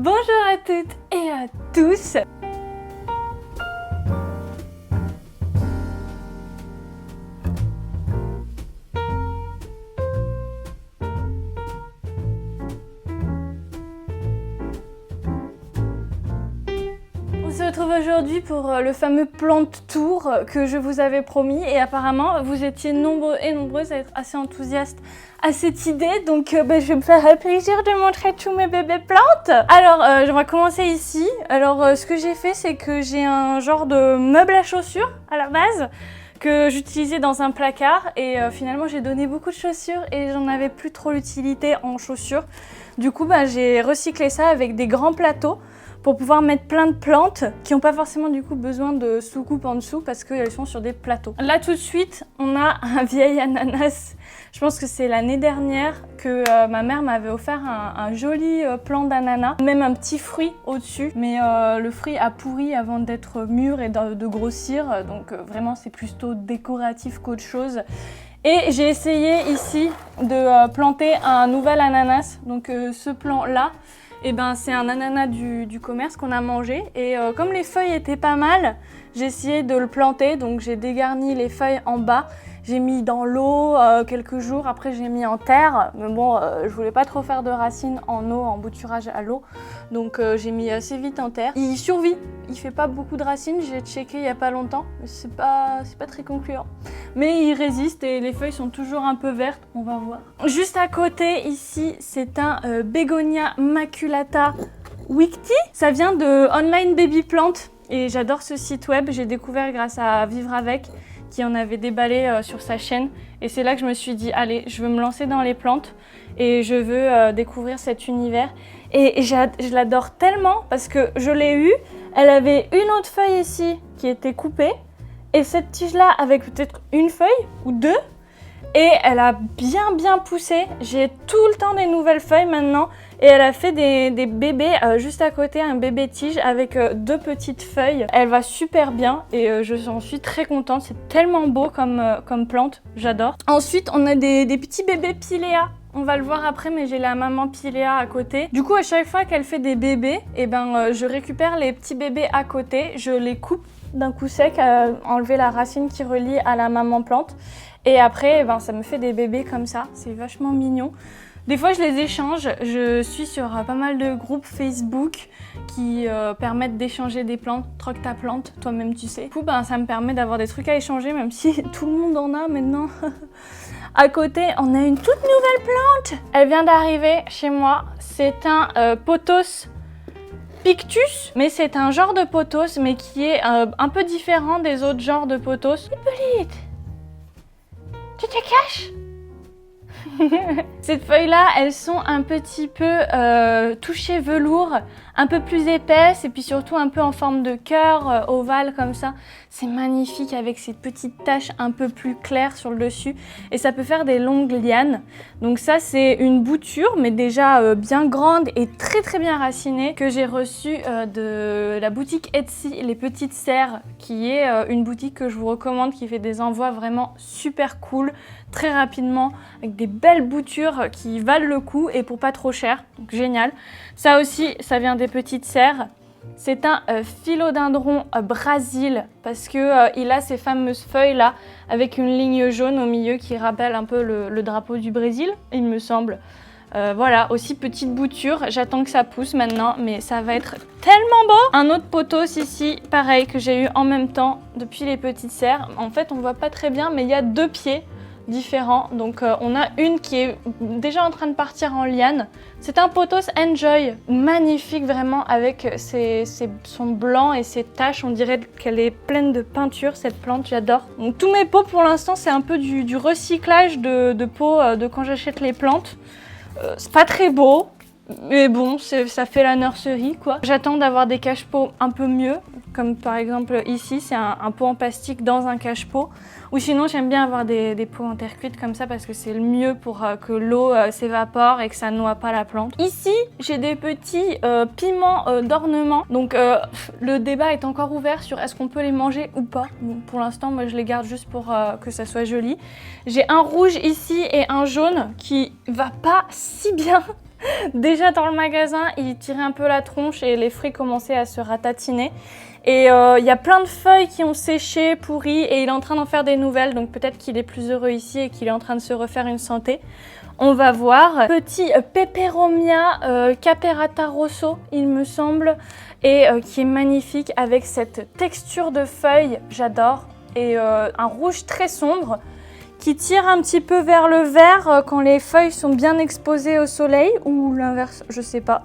Bonjour à toutes et à tous. On se retrouve aujourd'hui pour le fameux plant tour que je vous avais promis et apparemment vous étiez nombreux et nombreuses à être assez enthousiastes à cette idée, donc je vais me faire plaisir de montrer tous mes bébés plantes. Alors on va commencer ici. Alors ce que j'ai fait, c'est que j'ai un genre de meuble à chaussures à la base que j'utilisais dans un placard et finalement j'ai donné beaucoup de chaussures et j'en avais plus trop l'utilité en chaussures. Du coup j'ai recyclé ça avec des grands plateaux pour pouvoir mettre plein de plantes qui n'ont pas forcément du coup besoin de sous-coupe en dessous parce qu'elles sont sur des plateaux. Là tout de suite, on a un vieil ananas. Je pense que c'est l'année dernière que ma mère m'avait offert un joli plant d'ananas, même un petit fruit au-dessus. Mais le fruit a pourri avant d'être mûr et de grossir, donc vraiment c'est plutôt décoratif qu'autre chose. Et j'ai essayé ici de planter un nouvel ananas, donc ce plant-là. Et c'est un ananas du commerce qu'on a mangé et comme les feuilles étaient pas mal, j'ai essayé de le planter, donc j'ai dégarni les feuilles en bas, j'ai mis dans l'eau quelques jours, après j'ai mis en terre, mais bon je voulais pas trop faire de racines en eau, en bouturage à l'eau, donc j'ai mis assez vite en terre. Il survit, il fait pas beaucoup de racines, j'ai checké il y a pas longtemps, c'est pas très concluant. Mais il résiste et les feuilles sont toujours un peu vertes, on va voir. Juste à côté ici, c'est un Bégonia maculata Wicti. Ça vient de Online Baby Plant et j'adore ce site web, j'ai découvert grâce à Vivre Avec qui en avait déballé sur sa chaîne et c'est là que je me suis dit allez, je veux me lancer dans les plantes et je veux découvrir cet univers et je l'adore tellement parce que je l'ai eue, elle avait une autre feuille ici qui était coupée. Et cette tige-là, avec peut-être une feuille ou deux, et elle a bien poussé. J'ai tout le temps des nouvelles feuilles maintenant. Et elle a fait des bébés juste à côté, un bébé tige avec deux petites feuilles. Elle va super bien et j'en suis très contente. C'est tellement beau comme plante, j'adore. Ensuite, on a des petits bébés Pilea. On va le voir après, mais j'ai la maman Pilea à côté. Du coup, à chaque fois qu'elle fait des bébés, je récupère les petits bébés à côté, je les coupe d'un coup sec, enlever la racine qui relie à la maman plante. Et après, ça me fait des bébés comme ça. C'est vachement mignon. Des fois, je les échange. Je suis sur pas mal de groupes Facebook qui permettent d'échanger des plantes. Troque ta plante, toi-même tu sais. Du coup, ça me permet d'avoir des trucs à échanger, même si tout le monde en a maintenant. À côté, on a une toute nouvelle plante. Elle vient d'arriver chez moi. C'est un pothos pictus, mais c'est un genre de pothos, mais qui est un peu différent des autres genres de pothos. Hippolyte, tu te caches? Ces feuilles-là, elles sont un petit peu touchées velours, un peu plus épaisses et puis surtout un peu en forme de cœur ovale comme ça. C'est magnifique avec ces petites taches un peu plus claires sur le dessus et ça peut faire des longues lianes. Donc ça, c'est une bouture, mais déjà bien grande et très bien racinée que j'ai reçue de la boutique Etsy, Les Petites Serres, qui est une boutique que je vous recommande, qui fait des envois vraiment super cool, très rapidement, avec des belles boutures qui valent le coup et pour pas trop cher, donc génial. Ça aussi, ça vient des Petites Serres. C'est un philodendron Brésil parce que il a ces fameuses feuilles là avec une ligne jaune au milieu qui rappelle un peu le drapeau du Brésil, il me semble. Voilà, aussi petite bouture, j'attends que ça pousse maintenant, mais ça va être tellement beau. Un autre pothos ici, pareil, que j'ai eu en même temps depuis les Petites Serres. En fait, on voit pas très bien, mais il y a deux pieds différents. Donc on a une qui est déjà en train de partir en liane. C'est un pothos Enjoy, magnifique vraiment avec son blanc et ses taches. On dirait qu'elle est pleine de peinture cette plante, j'adore. Donc tous mes pots pour l'instant c'est un peu du recyclage de pots de quand j'achète les plantes. C'est pas très beau, mais bon, ça fait la nurserie quoi. J'attends d'avoir des cache-pots un peu mieux, comme par exemple ici, c'est un pot en plastique dans un cache-pot. Ou sinon, j'aime bien avoir des pots en terre cuite comme ça parce que c'est le mieux pour que l'eau s'évapore et que ça ne noie pas la plante. Ici, j'ai des petits piments d'ornement. Donc le débat est encore ouvert sur est-ce qu'on peut les manger ou pas. Bon, pour l'instant, moi je les garde juste pour que ça soit joli. J'ai un rouge ici et un jaune qui va pas si bien Déjà dans le magasin, il tirait un peu la tronche et les fruits commençaient à se ratatiner. Et il y a plein de feuilles qui ont séché, pourries, et il est en train d'en faire des nouvelles. Donc peut-être qu'il est plus heureux ici et qu'il est en train de se refaire une santé. On va voir. Petit Peperomia Caperata Rosso, il me semble, et qui est magnifique avec cette texture de feuilles, j'adore. Et un rouge très sombre qui tire un petit peu vers le vert quand les feuilles sont bien exposées au soleil, ou l'inverse, je sais pas.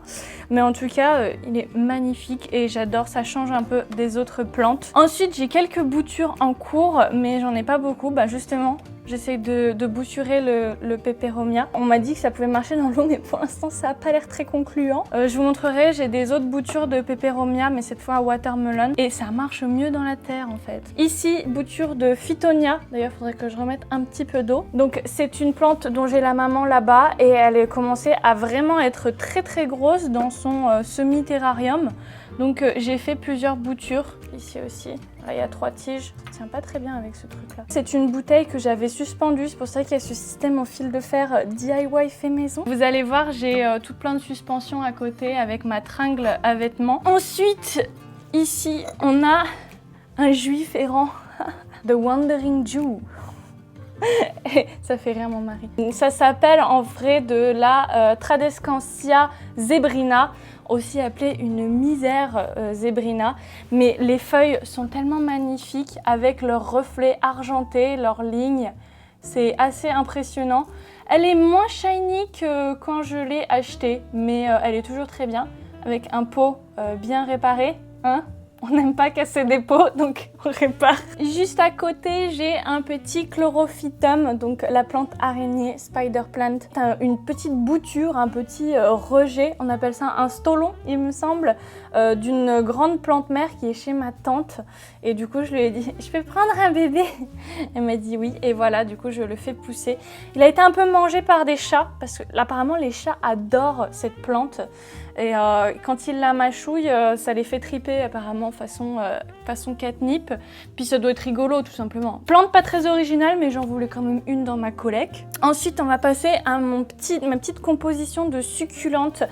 Mais en tout cas, il est magnifique et j'adore, ça change un peu des autres plantes. Ensuite, j'ai quelques boutures en cours, mais j'en ai pas beaucoup. Bah justement, j'essaie de bouturer le Peperomia. On m'a dit que ça pouvait marcher dans l'eau, mais pour l'instant, ça n'a pas l'air très concluant. Je vous montrerai, j'ai des autres boutures de Peperomia, mais cette fois à watermelon. Et ça marche mieux dans la terre, en fait. Ici, bouture de Phytonia. D'ailleurs, il faudrait que je remette un petit peu d'eau. Donc, c'est une plante dont j'ai la maman là-bas et elle a commencé à vraiment être très très grosse dans son semi-terrarium. Donc, j'ai fait plusieurs boutures. Ici aussi. Là, il y a 3 tiges. Ça tient pas très bien avec ce truc-là. C'est une bouteille que j'avais suspendue. C'est pour ça qu'il y a ce système en fil de fer DIY fait maison. Vous allez voir, j'ai tout plein de suspensions à côté avec ma tringle à vêtements. Ensuite, ici, on a un juif errant. The Wandering Jew. Ça fait rire mon mari. Ça s'appelle en vrai de la Tradescantia zebrina, aussi appelée une misère zebrina. Mais les feuilles sont tellement magnifiques avec leurs reflets argentés, leurs lignes. C'est assez impressionnant. Elle est moins shiny que quand je l'ai achetée, mais elle est toujours très bien. Avec un pot bien réparé, hein. On n'aime pas casser des pots, donc on répare. Juste à côté, j'ai un petit chlorophytum, donc la plante araignée, spider plant. Une petite bouture, un petit rejet, on appelle ça un stolon, il me semble, d'une grande plante mère qui est chez ma tante. Et du coup, je lui ai dit, je peux prendre un bébé? Elle m'a dit oui, et voilà, du coup, je le fais pousser. Il a été un peu mangé par des chats, parce que apparemment, les chats adorent cette plante. Et quand ils la mâchouillent, ça les fait triper apparemment façon catnip. Puis ça doit être rigolo tout simplement. Plante pas très originale, mais j'en voulais quand même une dans ma collecte. Ensuite, on va passer à ma petite composition de succulentes.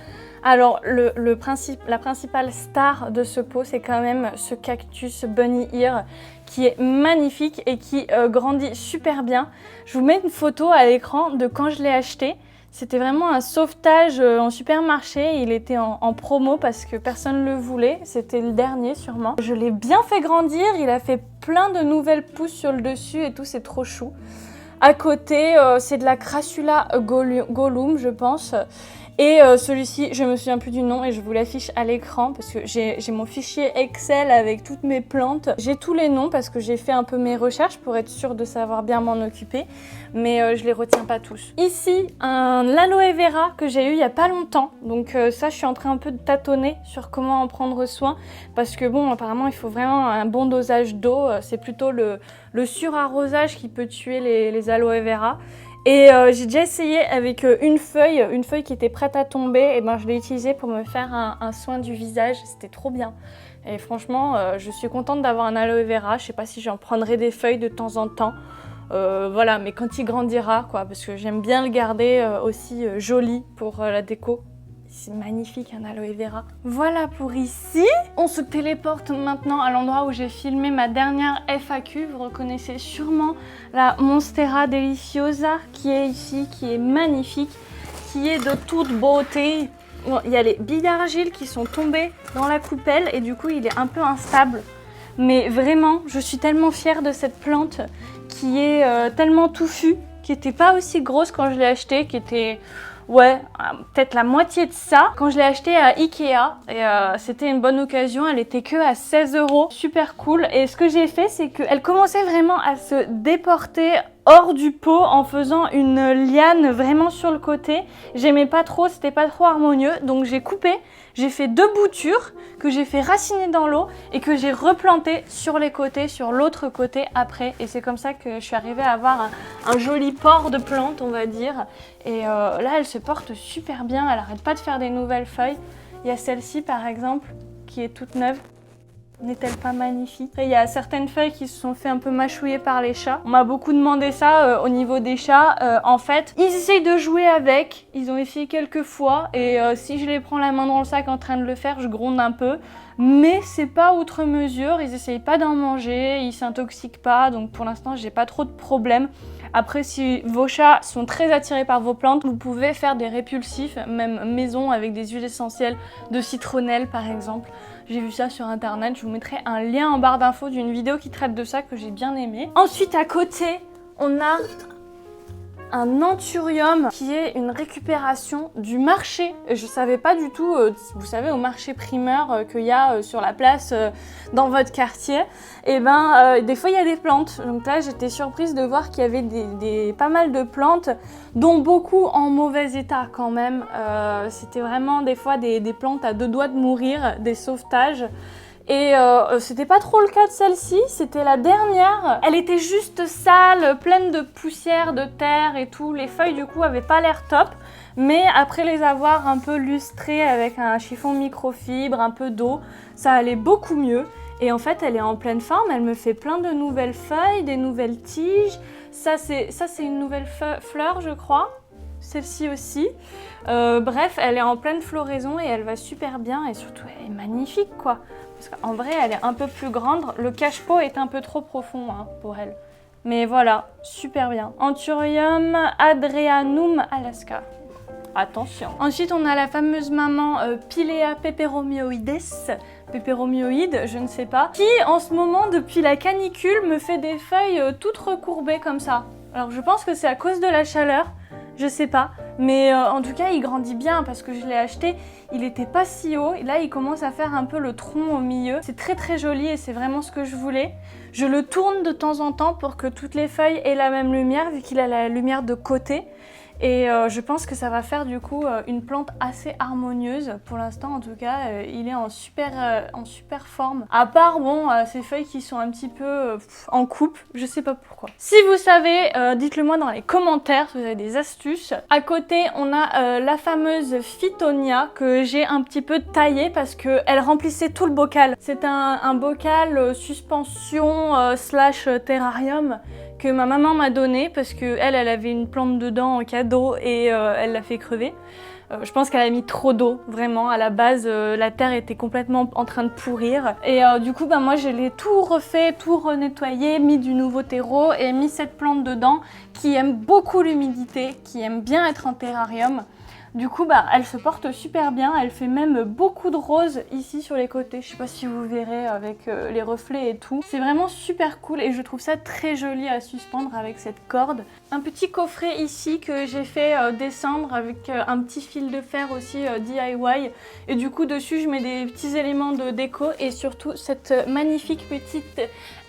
Alors la principale star de ce pot, c'est quand même ce cactus Bunny Ear qui est magnifique et qui grandit super bien. Je vous mets une photo à l'écran de quand je l'ai acheté. C'était vraiment un sauvetage en supermarché, il était en promo parce que personne ne le voulait, c'était le dernier sûrement. Je l'ai bien fait grandir, il a fait plein de nouvelles pousses sur le dessus et tout, c'est trop chou. À côté, c'est de la Crassula Gollum, je pense. Et celui-ci, je me souviens plus du nom et je vous l'affiche à l'écran parce que j'ai mon fichier Excel avec toutes mes plantes. J'ai tous les noms parce que j'ai fait un peu mes recherches pour être sûre de savoir bien m'en occuper, mais je les retiens pas tous. Ici, un aloe vera que j'ai eu il y a pas longtemps, donc ça je suis en train un peu de tâtonner sur comment en prendre soin parce que bon, apparemment il faut vraiment un bon dosage d'eau, c'est plutôt le surarrosage qui peut tuer les aloe vera. Et j'ai déjà essayé avec une feuille qui était prête à tomber, et ben je l'ai utilisée pour me faire un soin du visage, c'était trop bien. Et franchement, je suis contente d'avoir un aloe vera, je sais pas si j'en prendrai des feuilles de temps en temps. Voilà, mais quand il grandira, quoi, parce que j'aime bien le garder aussi joli pour la déco. C'est magnifique un aloe vera. Voilà pour ici. On se téléporte maintenant à l'endroit où j'ai filmé ma dernière FAQ. Vous reconnaissez sûrement la Monstera Deliciosa qui est ici, qui est magnifique, qui est de toute beauté. Bon, il y a les billes d'argile qui sont tombées dans la coupelle et du coup il est un peu instable. Mais vraiment, je suis tellement fière de cette plante qui est tellement touffue, qui n'était pas aussi grosse quand je l'ai achetée, qui était... Ouais, peut-être la moitié de ça. Quand je l'ai acheté à Ikea, et c'était une bonne occasion, elle était que à 16 €. Super cool. Et ce que j'ai fait, c'est qu'elle commençait vraiment à se déporter hors du pot en faisant une liane vraiment sur le côté. J'aimais pas trop, c'était pas trop harmonieux. Donc j'ai coupé, j'ai fait 2 boutures que j'ai fait raciner dans l'eau et que j'ai replanté sur les côtés, sur l'autre côté après. Et c'est comme ça que je suis arrivée à avoir un joli port de plante, on va dire. Et là, elle se porte super bien, elle arrête pas de faire des nouvelles feuilles. Il y a celle-ci par exemple, qui est toute neuve. N'est-elle pas magnifique? Il y a certaines feuilles qui se sont fait un peu mâchouiller par les chats. On m'a beaucoup demandé ça au niveau des chats. En fait, ils essayent de jouer avec. Ils ont essayé quelques fois et si je les prends la main dans le sac en train de le faire, je gronde un peu. Mais c'est pas outre mesure. Ils essayent pas d'en manger, ils s'intoxiquent pas. Donc pour l'instant, j'ai pas trop de problèmes. Après, si vos chats sont très attirés par vos plantes, vous pouvez faire des répulsifs, même maison, avec des huiles essentielles de citronnelle par exemple. J'ai vu ça sur internet, je vous mettrai un lien en barre d'infos d'une vidéo qui traite de ça que j'ai bien aimé. Ensuite à côté, on a un anthurium qui est une récupération du marché. Je savais pas du tout, vous savez au marché primeur qu'il y a sur la place dans votre quartier, et des fois il y a des plantes. Donc là j'étais surprise de voir qu'il y avait pas mal de plantes, dont beaucoup en mauvais état quand même. C'était vraiment des fois des plantes à deux doigts de mourir, des sauvetages. Et c'était pas trop le cas de celle-ci, c'était la dernière. Elle était juste sale, pleine de poussière, de terre et tout. Les feuilles du coup avaient pas l'air top. Mais après les avoir un peu lustrées avec un chiffon microfibre, un peu d'eau, ça allait beaucoup mieux. Et en fait elle est en pleine forme, elle me fait plein de nouvelles feuilles, des nouvelles tiges. Ça c'est une nouvelle fleur je crois. Celle-ci aussi. Bref, elle est en pleine floraison et elle va super bien et surtout elle est magnifique quoi. Parce qu'en vrai, elle est un peu plus grande. Le cache-pot est un peu trop profond pour elle. Mais voilà, super bien. Anthurium adrianum alaska. Attention. Ensuite, on a la fameuse maman Pilea peperomioides. Peperomioïde, je ne sais pas. Qui, en ce moment, depuis la canicule, me fait des feuilles toutes recourbées comme ça. Alors, je pense que c'est à cause de la chaleur. Je sais pas, mais en tout cas il grandit bien parce que je l'ai acheté, il était pas si haut et là il commence à faire un peu le tronc au milieu. C'est très très joli et c'est vraiment ce que je voulais. Je le tourne de temps en temps pour que toutes les feuilles aient la même lumière vu qu'il a la lumière de côté. Et je pense que ça va faire du coup une plante assez harmonieuse. Pour l'instant en tout cas, il est en super forme. À part ces feuilles qui sont un petit peu en coupe, je sais pas pourquoi. Si vous savez, dites-le moi dans les commentaires si vous avez des astuces. À côté, on a la fameuse Phytonia que j'ai un petit peu taillée parce qu'elle remplissait tout le bocal. C'est un bocal suspension slash terrarium que ma maman m'a donné parce qu'elle avait une plante dedans en cadeau et elle l'a fait crever. Je pense qu'elle a mis trop d'eau, vraiment. À la base, la terre était complètement en train de pourrir. Et du coup, moi, je l'ai tout refait, tout renettoyé, mis du nouveau terreau et mis cette plante dedans qui aime beaucoup l'humidité, qui aime bien être en terrarium. Du coup, elle se porte super bien. Elle fait même beaucoup de roses ici sur les côtés. Je sais pas si vous verrez avec les reflets et tout. C'est vraiment super cool et je trouve ça très joli à suspendre avec cette corde. Un petit coffret ici que j'ai fait descendre avec un petit fil de fer aussi DIY. Et du coup, dessus, je mets des petits éléments de déco et surtout cette magnifique petite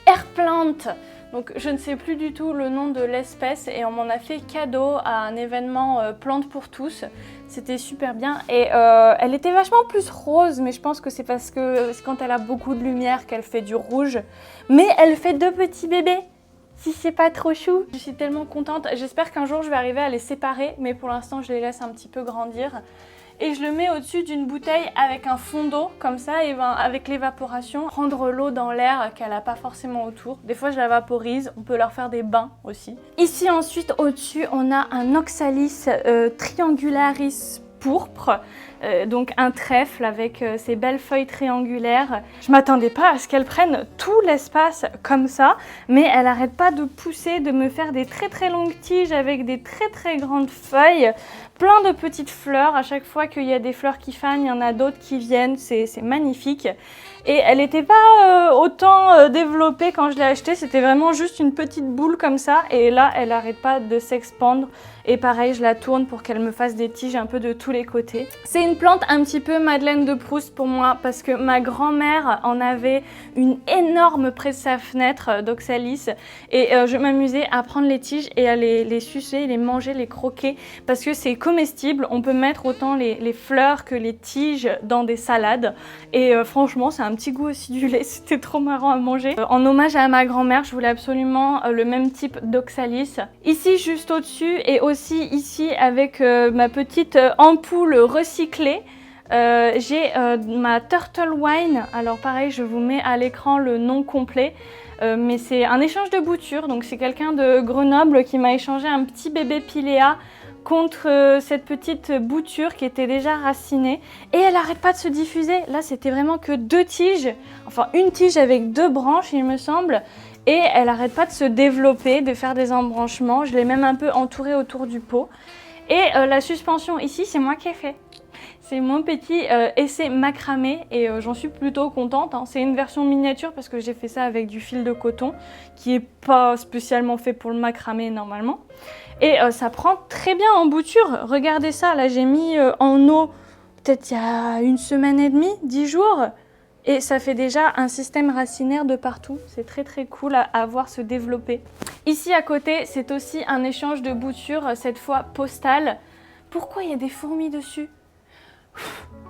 air plante. Donc je ne sais plus du tout le nom de l'espèce et on m'en a fait cadeau à un événement Plantes pour tous. C'était super bien et elle était vachement plus rose, mais je pense que c'est parce que c'est quand elle a beaucoup de lumière qu'elle fait du rouge. Mais elle fait deux petits bébés, si c'est pas trop chou. Je suis tellement contente, j'espère qu'un jour je vais arriver à les séparer, mais pour l'instant je les laisse un petit peu grandir. Et je le mets au-dessus d'une bouteille avec un fond d'eau, comme ça, et avec l'évaporation, prendre l'eau dans l'air qu'elle n'a pas forcément autour. Des fois, je la vaporise, on peut leur faire des bains aussi. Ici, ensuite, au-dessus, on a un Oxalis triangularis pourpre, donc un trèfle avec ses belles feuilles triangulaires. Je m'attendais pas à ce qu'elle prenne tout l'espace comme ça, mais elle arrête pas de pousser, de me faire des très très longues tiges avec des très très grandes feuilles. Plein de petites fleurs, à chaque fois qu'il y a des fleurs qui fanent, il y en a d'autres qui viennent, c'est magnifique. Et elle n'était pas autant développée quand je l'ai achetée, c'était vraiment juste une petite boule comme ça. Et là, elle n'arrête pas de s'expandre. Et pareil, je la tourne pour qu'elle me fasse des tiges un peu de tous les côtés. C'est une plante un petit peu Madeleine de Proust pour moi, parce que ma grand-mère en avait une énorme près de sa fenêtre d'Oxalis. Et je m'amusais à prendre les tiges et à les sucer, les manger, les croquer, parce que c'est comestible. On peut mettre autant les fleurs que les tiges dans des salades. Et franchement, c'est un petit goût acidulé, c'était trop marrant à manger. En hommage à ma grand-mère, je voulais absolument le même type d'Oxalis. Ici, juste au-dessus, et aussi ici avec ma petite ampoule recyclée. J'ai ma Turtle Wine. Alors pareil, je vous mets à l'écran le nom complet. Mais c'est un échange de boutures. Donc c'est quelqu'un de Grenoble qui m'a échangé un petit bébé Pilea contre cette petite bouture qui était déjà racinée. Et elle n'arrête pas de se diffuser. Là, c'était vraiment que 2 tiges. Enfin, une tige avec 2 branches, il me semble. Et elle n'arrête pas de se développer, de faire des embranchements. Je l'ai même un peu entourée autour du pot. Et la suspension ici, c'est moi qui ai fait. C'est mon petit essai macramé et j'en suis plutôt contente. Hein. C'est une version miniature parce que j'ai fait ça avec du fil de coton qui n'est pas spécialement fait pour le macramé normalement. Et ça prend très bien en bouture. Regardez ça, là j'ai mis en eau peut-être il y a 1 semaine et demie, 10 jours. Et ça fait déjà un système racinaire de partout. C'est très très cool à voir se développer. Ici à côté, c'est aussi un échange de boutures, cette fois postale. Pourquoi il y a des fourmis dessus ?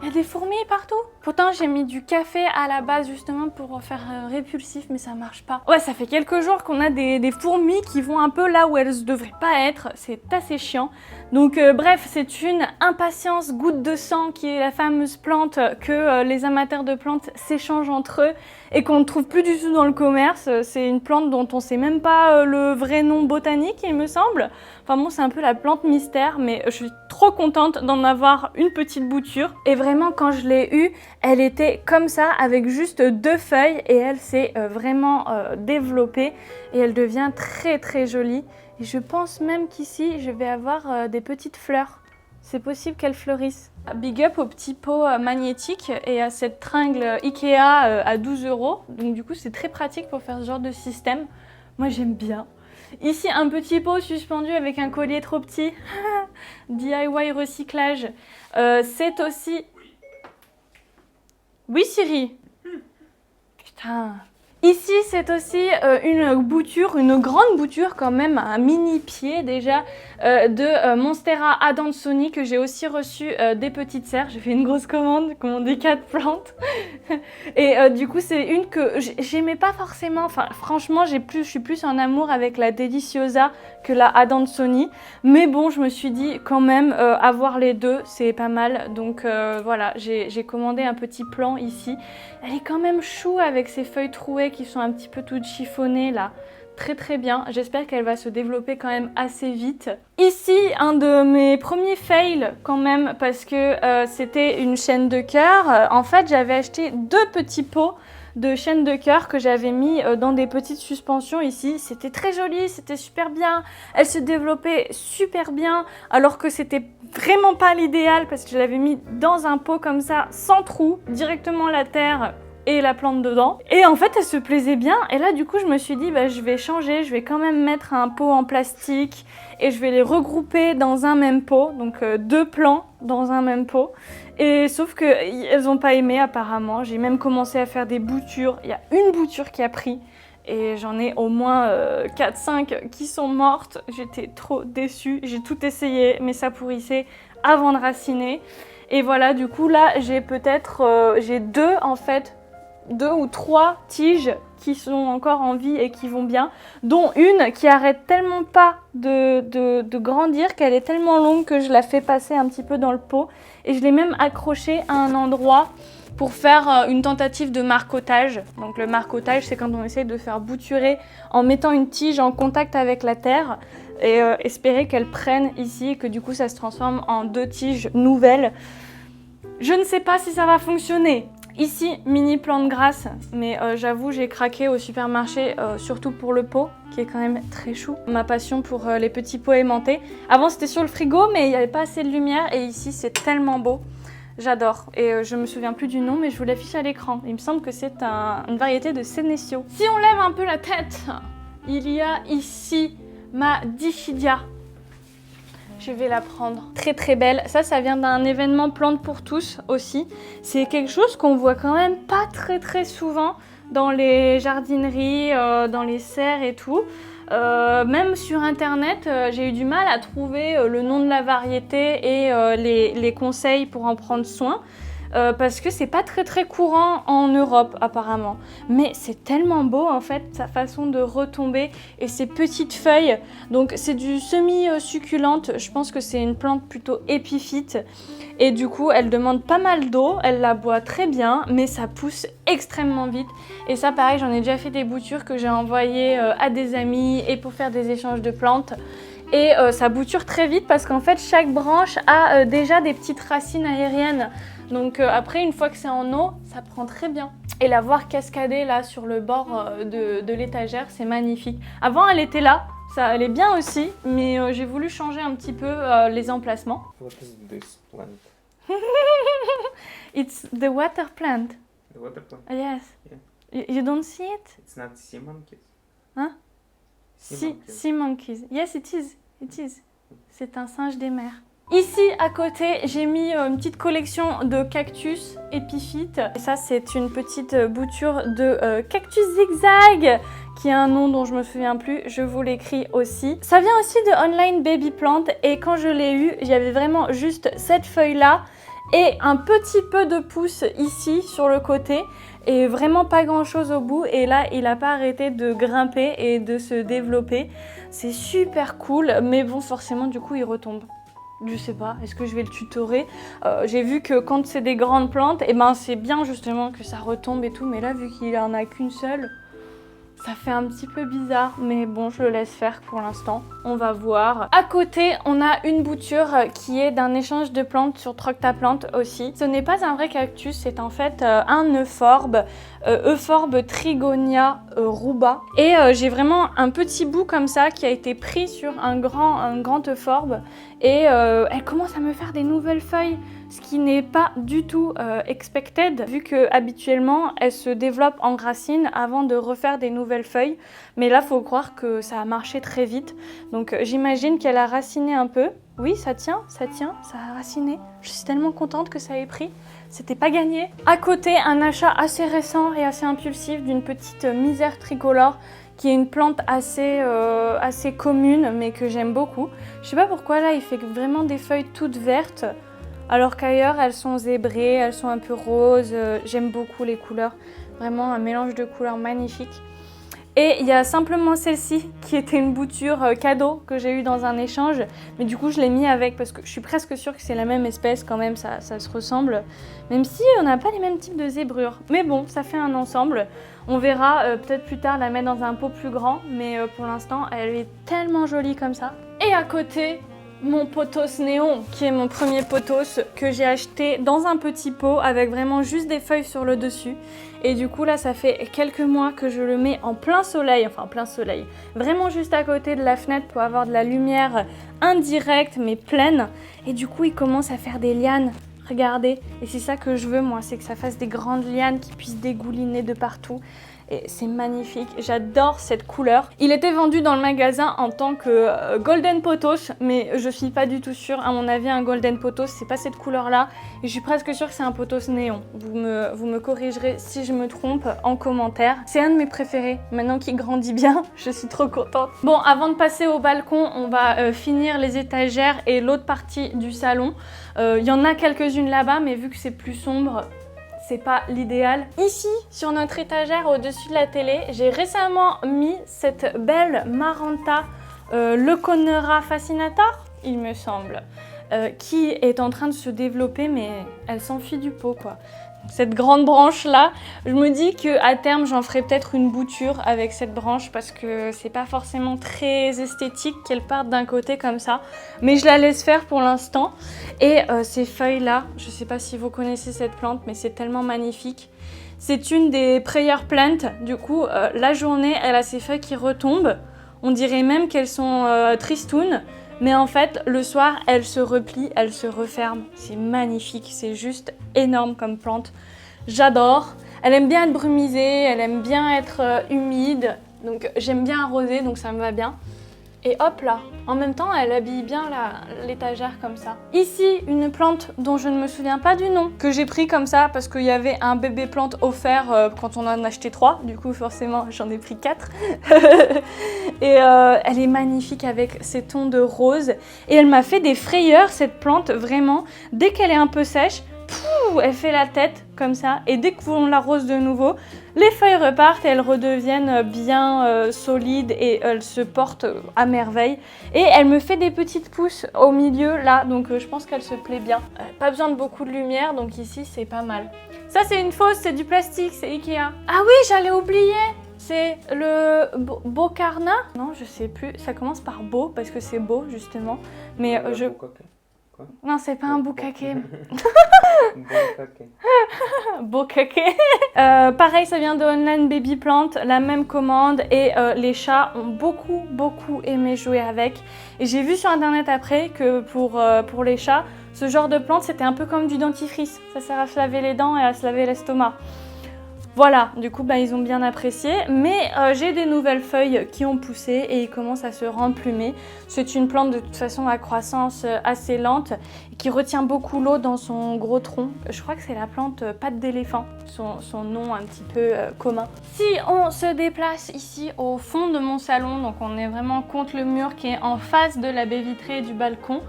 Il y a des fourmis partout. Pourtant, j'ai mis du café à la base justement pour faire répulsif, mais ça marche pas. Ouais, ça fait quelques jours qu'on a des fourmis qui vont un peu là où elles devraient pas être. C'est assez chiant. Donc bref, c'est une impatience goutte de sang qui est la fameuse plante que les amateurs de plantes s'échangent entre eux et qu'on ne trouve plus du tout dans le commerce. C'est une plante dont on sait même pas le vrai nom botanique, il me semble. Enfin bon, c'est un peu la plante mystère, mais je suis trop contente d'en avoir une petite bouture. Et vraiment, quand je l'ai eue, elle était comme ça, avec juste 2 feuilles, et elle s'est vraiment développée, et elle devient très très jolie. Et je pense même qu'ici, je vais avoir des petites fleurs. C'est possible qu'elles fleurissent. Big up au petit pot magnétique et à cette tringle Ikea à 12 €. Donc du coup, c'est très pratique pour faire ce genre de système. Moi, j'aime bien. Ici, un petit pot suspendu avec un collier trop petit. DIY recyclage. C'est aussi... Oui, Siri. Putain. Ici, c'est aussi une bouture, une grande bouture quand même, un mini pied déjà, de Monstera Adansonii que j'ai aussi reçu des petites serres. J'ai fait une grosse commandé 4 plantes. Et du coup, c'est une que j'aimais pas forcément. Enfin, franchement, je suis plus en amour avec la Deliciosa que la Adansonii. Mais bon, je me suis dit quand même, avoir les deux, c'est pas mal. Donc voilà, j'ai commandé un petit plan ici. Elle est quand même chou avec ses feuilles trouées qui sont un petit peu toutes chiffonnées là. Très très bien, j'espère qu'elle va se développer quand même assez vite. Ici, un de mes premiers fails quand même parce que c'était une chaîne de cœur. En fait, j'avais acheté 2 petits pots de chaîne de cœur que j'avais mis dans des petites suspensions ici. C'était très joli, c'était super bien. Elle se développait super bien alors que c'était vraiment pas l'idéal parce que je l'avais mis dans un pot comme ça, sans trou, directement la terre et la plante dedans. Et en fait, elle se plaisait bien. Et là, du coup, je me suis dit, bah, je vais changer. Je vais quand même mettre un pot en plastique et je vais les regrouper dans un même pot. Donc, 2 plants dans un même pot. Et sauf qu'elles n'ont pas aimé apparemment. J'ai même commencé à faire des boutures. Il y a une bouture qui a pris. Et j'en ai au moins 4-5 qui sont mortes. J'étais trop déçue. J'ai tout essayé, mais ça pourrissait avant de raciner. Et voilà, du coup, là, j'ai peut-être... j'ai 2 en fait. 2 ou 3 tiges qui sont encore en vie et qui vont bien, dont une qui arrête tellement pas de grandir qu'elle est tellement longue que je la fais passer un petit peu dans le pot. Et je l'ai même accrochée à un endroit pour faire une tentative de marcottage. Donc le marcottage, c'est quand on essaye de faire bouturer en mettant une tige en contact avec la terre et espérer qu'elle prenne ici et que du coup ça se transforme en 2 tiges nouvelles. Je ne sais pas si ça va fonctionner. Ici, mini plante grasse, mais j'avoue, j'ai craqué au supermarché, surtout pour le pot, qui est quand même très chou. Ma passion pour les petits pots aimantés. Avant, c'était sur le frigo, mais il n'y avait pas assez de lumière, et ici, c'est tellement beau. J'adore. Et je me souviens plus du nom, mais je vous l'affiche à l'écran. Il me semble que c'est une variété de Senecio. Si on lève un peu la tête, il y a ici ma Dichidia. Je vais la prendre. Très très belle. Ça vient d'un événement Plantes pour tous aussi. C'est quelque chose qu'on voit quand même pas très souvent dans les jardineries, dans les serres et tout. Même sur internet, j'ai eu du mal à trouver le nom de la variété et les conseils pour en prendre soin. parce que c'est pas très courant en Europe apparemment. Mais c'est tellement beau en fait, sa façon de retomber et ses petites feuilles. Donc c'est du semi-succulente, je pense que c'est une plante plutôt épiphyte. Et du coup, elle demande pas mal d'eau, elle la boit très bien, mais ça pousse extrêmement vite. Et ça, pareil, j'en ai déjà fait des boutures que j'ai envoyées à des amis et pour faire des échanges de plantes. Et ça bouture très vite parce qu'en fait, chaque branche a déjà des petites racines aériennes. Donc après, une fois que c'est en eau, ça prend très bien. Et la voir cascader là sur le bord de l'étagère, c'est magnifique. Avant, elle était là. Ça allait bien aussi, mais j'ai voulu changer un petit peu les emplacements. What is this plant? It's the water plant. The water plant? Yes. Yeah. You don't see it? It's not sea monkeys. Hein? Sea monkeys. Sea monkeys. Yes, it is. It is. C'est un singe des mers. Ici, à côté, j'ai mis une petite collection de cactus épiphytes. Et ça, c'est une petite bouture de cactus zigzag, qui a un nom dont je me souviens plus, je vous l'écris aussi. Ça vient aussi de Online Baby Plant, et quand je l'ai eu, il y avait vraiment juste cette feuille-là, et un petit peu de pouce ici, sur le côté, et vraiment pas grand-chose au bout. Et là, il n'a pas arrêté de grimper et de se développer. C'est super cool, mais bon, forcément, du coup, il retombe. Je sais pas, est-ce que je vais le tutorer? J'ai vu que quand c'est des grandes plantes, et ben c'est bien justement que ça retombe et tout, mais là vu qu'il en a qu'une seule, ça fait un petit peu bizarre, mais bon, je le laisse faire pour l'instant. On va voir. À côté, on a une bouture qui est d'un échange de plantes sur Troctaplant aussi. Ce n'est pas un vrai cactus, c'est en fait un euphorbe, Euphorbe trigonia ruba. Et j'ai vraiment un petit bout comme ça qui a été pris sur un grand euphorbe. Et elle commence à me faire des nouvelles feuilles, ce qui n'est pas du tout expected, vu que habituellement elle se développe en racines avant de refaire des nouvelles feuilles. Mais là, faut croire que ça a marché très vite. Donc j'imagine qu'elle a raciné un peu. Oui, ça tient, ça a raciné. Je suis tellement contente que ça ait pris. C'était pas gagné. À côté, un achat assez récent et assez impulsif d'une petite misère tricolore, qui est une plante assez commune, mais que j'aime beaucoup. Je sais pas pourquoi là, il fait vraiment des feuilles toutes vertes, alors qu'ailleurs, elles sont zébrées, elles sont un peu roses. J'aime beaucoup les couleurs, vraiment un mélange de couleurs magnifique. Et il y a simplement celle-ci qui était une bouture cadeau que j'ai eue dans un échange. Mais du coup, je l'ai mis avec parce que je suis presque sûre que c'est la même espèce quand même, ça se ressemble. Même si on n'a pas les mêmes types de zébrures. Mais bon, ça fait un ensemble. On verra peut-être plus tard la mettre dans un pot plus grand. Mais pour l'instant, elle est tellement jolie comme ça. Et à côté, mon pothos néon, qui est mon premier pothos que j'ai acheté dans un petit pot avec vraiment juste des feuilles sur le dessus. Et du coup là, ça fait quelques mois que je le mets en plein soleil, enfin en plein soleil, vraiment juste à côté de la fenêtre pour avoir de la lumière indirecte mais pleine. Et du coup, il commence à faire des lianes. Regardez, et c'est ça que je veux moi, c'est que ça fasse des grandes lianes qui puissent dégouliner de partout. Et c'est magnifique, j'adore cette couleur. Il était vendu dans le magasin en tant que Golden Pothos, mais je suis pas du tout sûre. À mon avis, un Golden Pothos, c'est pas cette couleur-là. Et je suis presque sûre que c'est un pothos néon. Vous me corrigerez si je me trompe en commentaire. C'est un de mes préférés. Maintenant qu'il grandit bien, je suis trop contente. Bon, avant de passer au balcon, on va finir les étagères et l'autre partie du salon. Il y en a quelques-unes là-bas, mais vu que c'est plus sombre, c'est pas l'idéal. Ici, sur notre étagère au-dessus de la télé, j'ai récemment mis cette belle Maranta Leuconera fascinator, il me semble, qui est en train de se développer, mais elle s'enfuit du pot, quoi. Cette grande branche là, je me dis qu'à terme j'en ferai peut-être une bouture avec cette branche parce que c'est pas forcément très esthétique qu'elle parte d'un côté comme ça, mais je la laisse faire pour l'instant. Et ces feuilles là, je sais pas si vous connaissez cette plante, mais c'est tellement magnifique. C'est une des prayer plants, du coup la journée elle a ses feuilles qui retombent, on dirait même qu'elles sont tristounes. Mais en fait, le soir, elle se replie, elle se referme. C'est magnifique, c'est juste énorme comme plante. J'adore. Elle aime bien être brumisée, elle aime bien être humide. Donc j'aime bien arroser, donc ça me va bien. Et hop là, en même temps, elle habille bien l'étagère comme ça. Ici, une plante dont je ne me souviens pas du nom, que j'ai pris comme ça parce qu'il y avait un bébé plante offert quand on en a acheté 3. Du coup, forcément, j'en ai pris 4. Et elle est magnifique avec ses tons de rose. Et elle m'a fait des frayeurs, cette plante, vraiment. Dès qu'elle est un peu sèche, elle fait la tête comme ça. Et dès qu'on l'arrose de nouveau, les feuilles repartent et elles redeviennent bien solides et elles se portent à merveille. Et elle me fait des petites pousses au milieu là, donc je pense qu'elle se plaît bien. Pas besoin de beaucoup de lumière, donc ici c'est pas mal. Ça c'est une fausse, c'est du plastique, c'est Ikea. Ah oui, j'allais oublier. C'est le Bocarna. Non, je sais plus. Ça commence par beau parce que c'est beau justement. Mais je... Quoi? Non, c'est pas un bukake. Bukake. Bukake. Pareil, ça vient de Online Baby Plant, la même commande. Et les chats ont beaucoup aimé jouer avec. Et j'ai vu sur internet après que pour les chats, ce genre de plante, c'était un peu comme du dentifrice. Ça sert à se laver les dents et à se laver l'estomac. Voilà, du coup, ils ont bien apprécié. Mais j'ai des nouvelles feuilles qui ont poussé et ils commencent à se remplumer. C'est une plante de toute façon à croissance assez lente et qui retient beaucoup l'eau dans son gros tronc. Je crois que c'est la plante patte d'éléphant, son nom un petit peu commun. Si on se déplace ici au fond de mon salon, donc on est vraiment contre le mur qui est en face de la baie vitrée du balcon,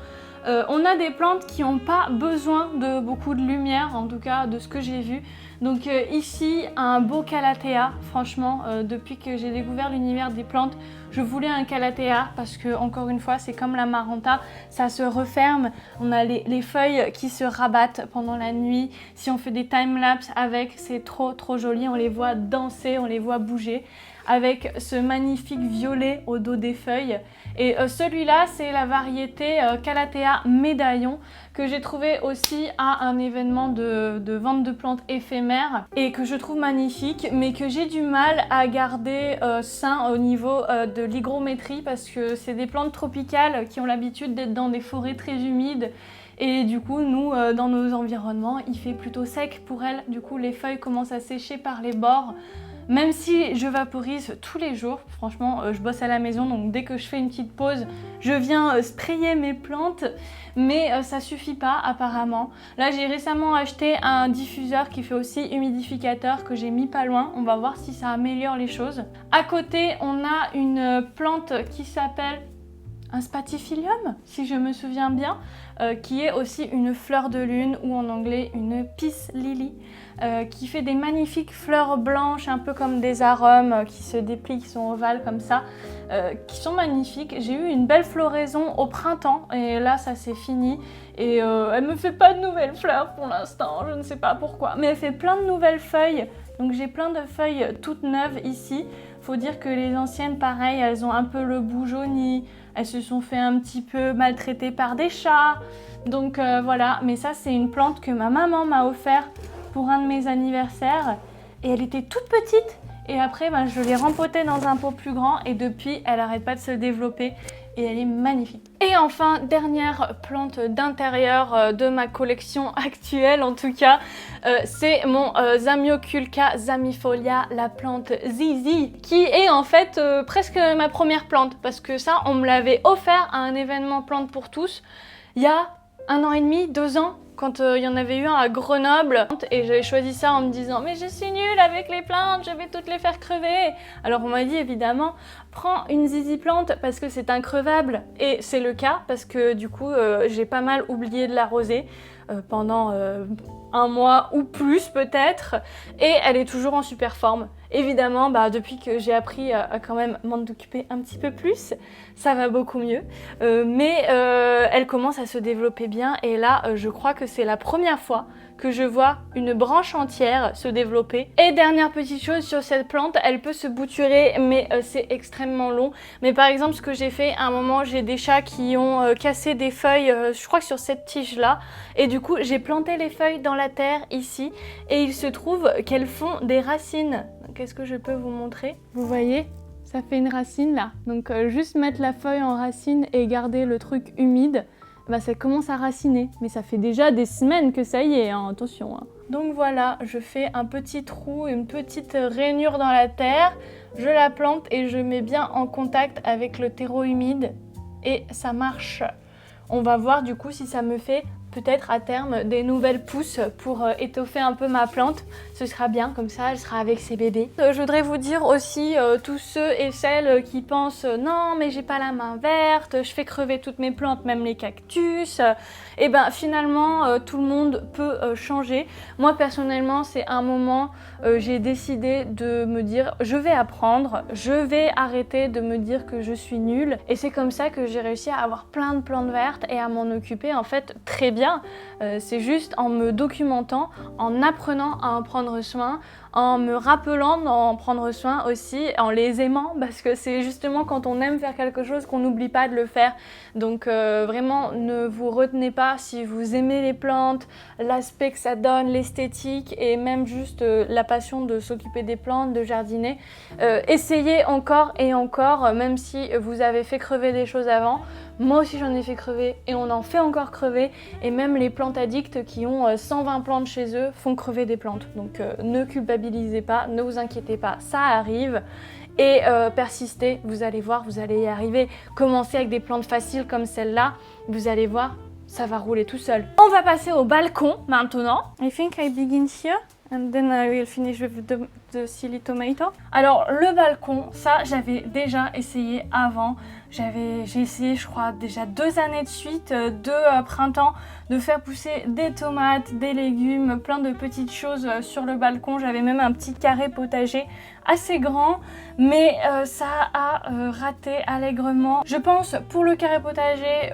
on a des plantes qui n'ont pas besoin de beaucoup de lumière, en tout cas de ce que j'ai vu. Donc ici, un beau calathea. Franchement, depuis que j'ai découvert l'univers des plantes, je voulais un calathea parce que, encore une fois, c'est comme la maranta, ça se referme. On a les feuilles qui se rabattent pendant la nuit. Si on fait des time-lapse avec, c'est trop joli. On les voit danser, on les voit bouger avec ce magnifique violet au dos des feuilles. Et celui-là, c'est la variété Calathea médaillon que j'ai trouvé aussi à un événement de vente de plantes éphémères et que je trouve magnifique, mais que j'ai du mal à garder sain au niveau de l'hygrométrie parce que c'est des plantes tropicales qui ont l'habitude d'être dans des forêts très humides. Et du coup, nous, dans nos environnements, il fait plutôt sec pour elles. Du coup, les feuilles commencent à sécher par les bords. Même si je vaporise tous les jours, franchement, je bosse à la maison, donc dès que je fais une petite pause, je viens sprayer mes plantes, mais ça suffit pas apparemment. Là, j'ai récemment acheté un diffuseur qui fait aussi humidificateur que j'ai mis pas loin. On va voir si ça améliore les choses. À côté, on a une plante qui s'appelle un spathiphyllum, si je me souviens bien, qui est aussi une fleur de lune ou en anglais une peace lily, qui fait des magnifiques fleurs blanches, un peu comme des arômes qui se déplient, qui sont ovales comme ça, qui sont magnifiques. J'ai eu une belle floraison au printemps et là ça s'est fini et elle me fait pas de nouvelles fleurs pour l'instant, je ne sais pas pourquoi, mais elle fait plein de nouvelles feuilles. Donc j'ai plein de feuilles toutes neuves ici. Faut dire que les anciennes, pareil, elles ont un peu le bout jauni. Elles se sont fait un petit peu maltraiter par des chats. Donc voilà, mais ça c'est une plante que ma maman m'a offert pour un de mes anniversaires. Et elle était toute petite. Et après, je l'ai rempotée dans un pot plus grand. Et depuis, elle n'arrête pas de se développer. Et elle est magnifique. Et enfin, dernière plante d'intérieur de ma collection actuelle en tout cas, c'est mon Zamioculca zamifolia, la plante Zizi, qui est en fait presque ma première plante parce que ça, on me l'avait offert à un événement plante pour tous il y a 1 an et demi, 2 ans. Quand il y en avait eu un à Grenoble et j'avais choisi ça en me disant mais je suis nulle avec les plantes, je vais toutes les faire crever. Alors on m'a dit évidemment prends une zizi plante parce que c'est increvable et c'est le cas parce que du coup j'ai pas mal oublié de l'arroser pendant 1 mois ou plus peut-être et elle est toujours en super forme. Évidemment, depuis que j'ai appris à quand même m'en occuper un petit peu plus, ça va beaucoup mieux. Mais elle commence à se développer bien et là, je crois que c'est la première fois que je vois une branche entière se développer. Et dernière petite chose sur cette plante, elle peut se bouturer, mais c'est extrêmement long. Mais par exemple, ce que j'ai fait, à un moment, j'ai des chats qui ont cassé des feuilles, je crois que sur cette tige-là. Et du coup, j'ai planté les feuilles dans la terre ici. Et il se trouve qu'elles font des racines. Qu'est-ce que je peux vous montrer? Vous voyez? Ça fait une racine là. Donc juste mettre la feuille en racine et garder le truc humide, ça commence à raciner. Mais ça fait déjà des semaines que ça y est, hein, attention. Hein. Donc voilà, je fais un petit trou, une petite rainure dans la terre. Je la plante et je mets bien en contact avec le terreau humide. Et ça marche. On va voir du coup si ça me fait peut-être à terme des nouvelles pousses pour étoffer un peu ma plante. Ce sera bien, comme ça elle sera avec ses bébés. Je voudrais vous dire aussi, tous ceux et celles qui pensent non mais j'ai pas la main verte, je fais crever toutes mes plantes, même les cactus. Et ben finalement tout le monde peut changer. Moi personnellement c'est un moment, j'ai décidé de me dire je vais apprendre, je vais arrêter de me dire que je suis nulle. Et c'est comme ça que j'ai réussi à avoir plein de plantes vertes et à m'en occuper en fait très bien. C'est juste en me documentant, en apprenant à en prendre soin, en me rappelant d'en prendre soin aussi, en les aimant, parce que c'est justement quand on aime faire quelque chose qu'on n'oublie pas de le faire. Donc vraiment, ne vous retenez pas si vous aimez les plantes, l'aspect que ça donne, l'esthétique et même juste la passion de s'occuper des plantes, de jardiner. Essayez encore et encore, même si vous avez fait crever des choses avant. Moi aussi j'en ai fait crever et on en fait encore crever, et même les plantes addicts qui ont 120 plantes chez eux font crever des plantes. Donc ne culpabilisez pas, ne vous inquiétez pas, ça arrive. Et persistez, vous allez voir, vous allez y arriver. Commencez avec des plantes faciles comme celle-là, vous allez voir, ça va rouler tout seul. On va passer au balcon maintenant. I think I begin here. And then I will finish with the silly tomato. Alors le balcon, ça j'avais déjà essayé avant. J'ai essayé je crois déjà 2 années de suite, 2 printemps, de faire pousser des tomates, des légumes, plein de petites choses sur le balcon. J'avais même un petit carré potager assez grand, mais ça a raté allègrement. Je pense pour le carré potager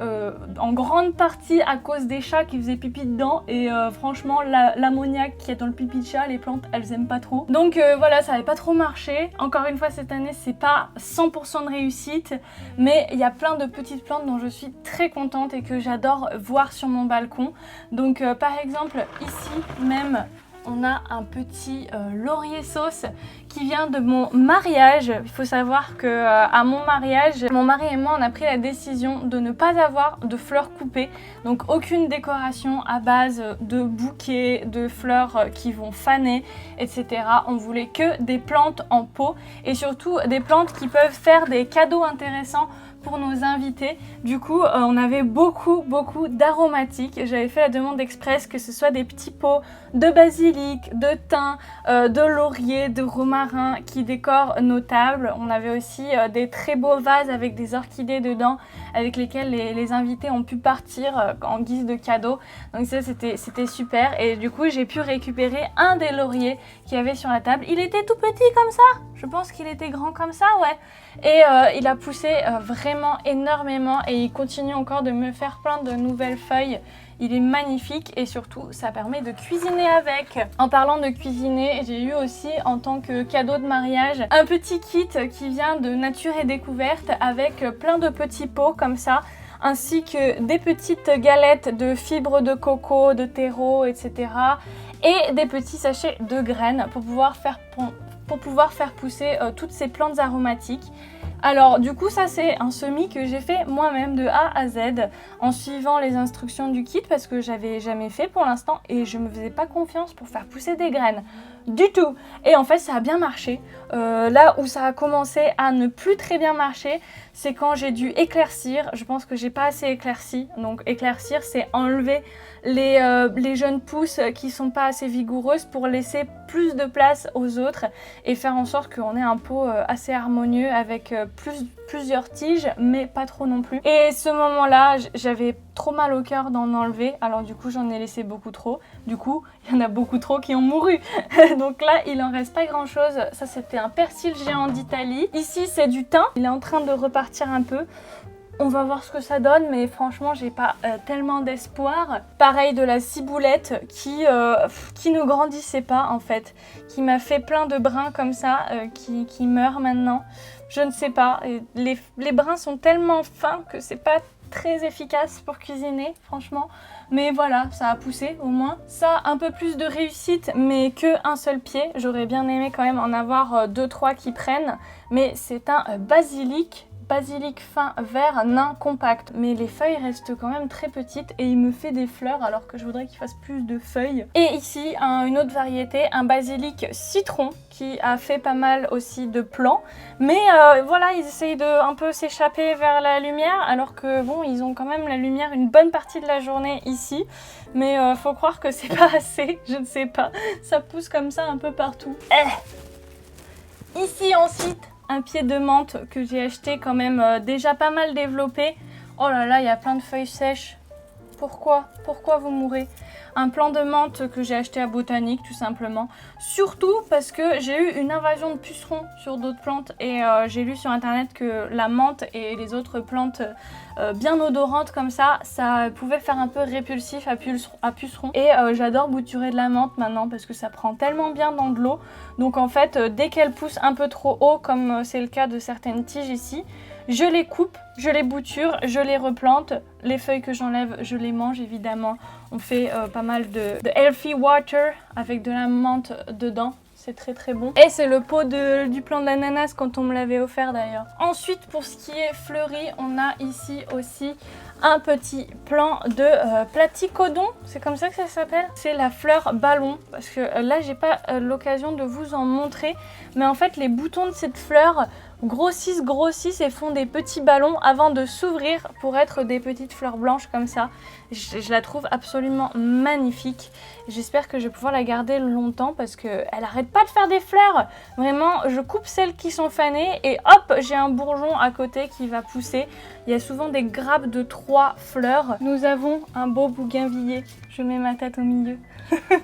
en grande partie à cause des chats qui faisaient pipi dedans, et franchement l'ammoniac qui est dans le pipi de chat, les plantes elles aiment pas trop. Donc voilà, ça n'avait pas trop marché. Encore une fois cette année c'est pas 100% de réussite, mais il y a plein de petites plantes dont je suis très contente et que j'adore voir sur mon balcon. Donc par exemple ici même on a un petit laurier sauce qui vient de mon mariage. Il faut savoir que à mon mariage, mon mari et moi on a pris la décision de ne pas avoir de fleurs coupées, donc aucune décoration à base de bouquets de fleurs qui vont faner, etc. On voulait que des plantes en pot et surtout des plantes qui peuvent faire des cadeaux intéressants pour nos invités. Du coup on avait beaucoup d'aromatiques. J'avais fait la demande express que ce soit des petits pots de basilic, de thym, de laurier, de romarin qui décorent nos tables. On avait aussi des très beaux vases avec des orchidées dedans avec lesquels les invités ont pu partir en guise de cadeau. Donc ça c'était super, et du coup j'ai pu récupérer un des lauriers qu'il y avait sur la table. Il était tout petit comme ça, je pense qu'il était grand comme ça, ouais. Et il a poussé vraiment énormément et il continue encore de me faire plein de nouvelles feuilles. Il est magnifique et surtout ça permet de cuisiner avec. En parlant de cuisiner, j'ai eu aussi en tant que cadeau de mariage un petit kit qui vient de Nature et Découverte avec plein de petits pots comme ça, ainsi que des petites galettes de fibres de coco, de terreau, etc. et des petits sachets de graines pour pouvoir faire pousser toutes ces plantes aromatiques. Alors du coup ça c'est un semis que j'ai fait moi-même de A à Z en suivant les instructions du kit, parce que j'avais jamais fait pour l'instant et je me faisais pas confiance pour faire pousser des graines du tout. Et en fait ça a bien marché. Là où ça a commencé à ne plus très bien marcher, c'est quand j'ai dû éclaircir. Je pense que j'ai pas assez éclairci. Donc éclaircir c'est enlever les jeunes pousses qui sont pas assez vigoureuses pour laisser plus de place aux autres et faire en sorte qu'on ait un pot assez harmonieux avec plusieurs tiges mais pas trop non plus. Et ce moment là j'avais trop mal au cœur d'en enlever, alors du coup j'en ai laissé beaucoup trop. Du coup il y en a beaucoup trop qui ont mouru. Donc là il en reste pas grand chose. Ça c'était un persil géant d'Italie. Ici c'est du thym, il est en train de repartir un peu. On va voir ce que ça donne, mais franchement j'ai pas tellement d'espoir. Pareil de la ciboulette qui ne grandissait pas en fait, qui m'a fait plein de brins comme ça, qui meurent maintenant. Je ne sais pas, les brins sont tellement fins que c'est pas très efficace pour cuisiner franchement. Mais voilà, ça a poussé au moins. Ça a un peu plus de réussite, mais qu'un seul pied. J'aurais bien aimé quand même en avoir 2-3 qui prennent. Mais c'est un basilic basilic fin vert nain compact. Mais les feuilles restent quand même très petites et il me fait des fleurs alors que je voudrais qu'il fasse plus de feuilles. Et ici, une autre variété, un basilic citron qui a fait pas mal aussi de plants. Mais voilà, ils essayent de un peu s'échapper vers la lumière alors que bon, ils ont quand même la lumière une bonne partie de la journée ici. Mais faut croire que c'est pas assez, je ne sais pas. Ça pousse comme ça un peu partout. Ici ensuite, un pied de menthe que j'ai acheté quand même déjà pas mal développé. Oh là là, il y a plein de feuilles sèches. Pourquoi vous mourrez? Un plant de menthe que j'ai acheté à Botanique tout simplement. Surtout parce que j'ai eu une invasion de pucerons sur d'autres plantes et j'ai lu sur internet que la menthe et les autres plantes bien odorantes comme ça pouvait faire un peu répulsif à pucerons. Et j'adore bouturer de la menthe maintenant parce que ça prend tellement bien dans de l'eau. Donc en fait, dès qu'elle pousse un peu trop haut, comme c'est le cas de certaines tiges ici, je les coupe, je les bouture, je les replante. Les feuilles que j'enlève, je les mange évidemment. On fait pas mal de healthy water avec de la menthe dedans. C'est très très bon. Et c'est le pot du plant d'ananas quand on me l'avait offert d'ailleurs. Ensuite, pour ce qui est fleuri, on a ici aussi un petit plant de platycodon. C'est comme ça que ça s'appelle. C'est la fleur ballon. Parce que là, j'ai pas l'occasion de vous en montrer. Mais en fait, les boutons de cette fleur grossissent et font des petits ballons avant de s'ouvrir pour être des petites fleurs blanches comme ça. Je la trouve absolument magnifique. J'espère que je vais pouvoir la garder longtemps parce qu'elle arrête pas de faire des fleurs. Vraiment, je coupe celles qui sont fanées et hop, j'ai un bourgeon à côté qui va pousser. Il y a souvent des grappes de 3 fleurs. Nous avons un beau bougainvillier. Je mets ma tête au milieu.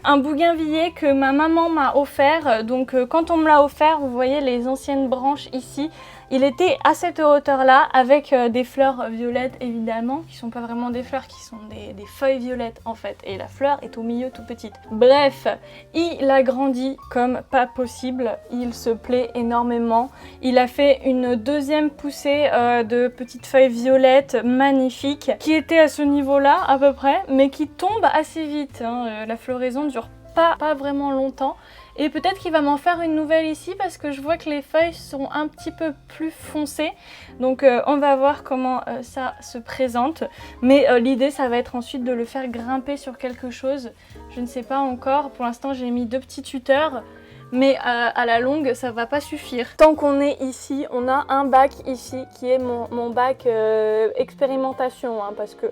Un bougainvillier que ma maman m'a offert. Donc quand on me l'a offert, vous voyez les anciennes branches ici. Il était à cette hauteur-là avec des fleurs violettes évidemment, qui sont pas vraiment des fleurs, qui sont des feuilles violettes en fait. Et la fleur est au milieu tout petite. Bref, il a grandi comme pas possible. Il se plaît énormément. Il a fait une deuxième poussée de petites feuilles violettes magnifiques qui étaient à ce niveau-là à peu près, mais qui tombent assez vite. La floraison dure pas vraiment longtemps. Et peut-être qu'il va m'en faire une nouvelle ici parce que je vois que les feuilles sont un petit peu plus foncées. Donc on va voir comment ça se présente. Mais l'idée ça va être ensuite de le faire grimper sur quelque chose. Je ne sais pas encore. Pour l'instant j'ai mis 2 petits tuteurs. Mais à la longue ça va pas suffire. Tant qu'on est ici, on a un bac ici qui est mon bac expérimentation. Parce que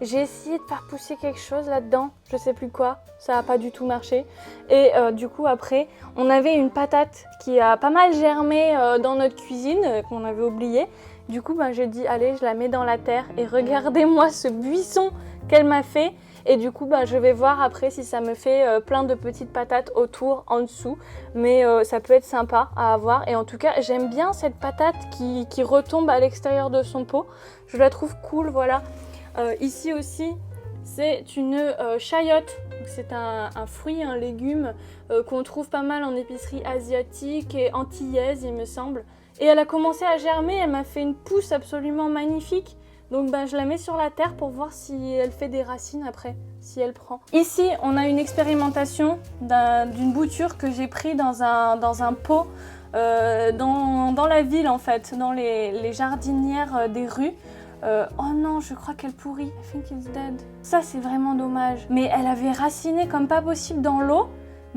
j'ai essayé de faire pousser quelque chose là-dedans, je sais plus quoi, ça n'a pas du tout marché. Et du coup après, on avait une patate qui a pas mal germé dans notre cuisine, qu'on avait oublié. Du coup j'ai dit allez, je la mets dans la terre et regardez-moi ce buisson qu'elle m'a fait. Et du coup je vais voir après si ça me fait plein de petites patates autour, en dessous. Mais ça peut être sympa à avoir. Et en tout cas j'aime bien cette patate qui retombe à l'extérieur de son pot. Je la trouve cool, voilà. Ici aussi, c'est une chayote. C'est un fruit, un légume qu'on trouve pas mal en épicerie asiatique et antillaise, il me semble. Et elle a commencé à germer, elle m'a fait une pousse absolument magnifique. Donc je la mets sur la terre pour voir si elle fait des racines après, si elle prend. Ici, on a une expérimentation d'une bouture que j'ai pris dans un pot dans la ville en fait, dans les jardinières des rues. Oh non, je crois qu'elle pourrit. I think it's dead. Ça, c'est vraiment dommage. Mais elle avait raciné comme pas possible dans l'eau.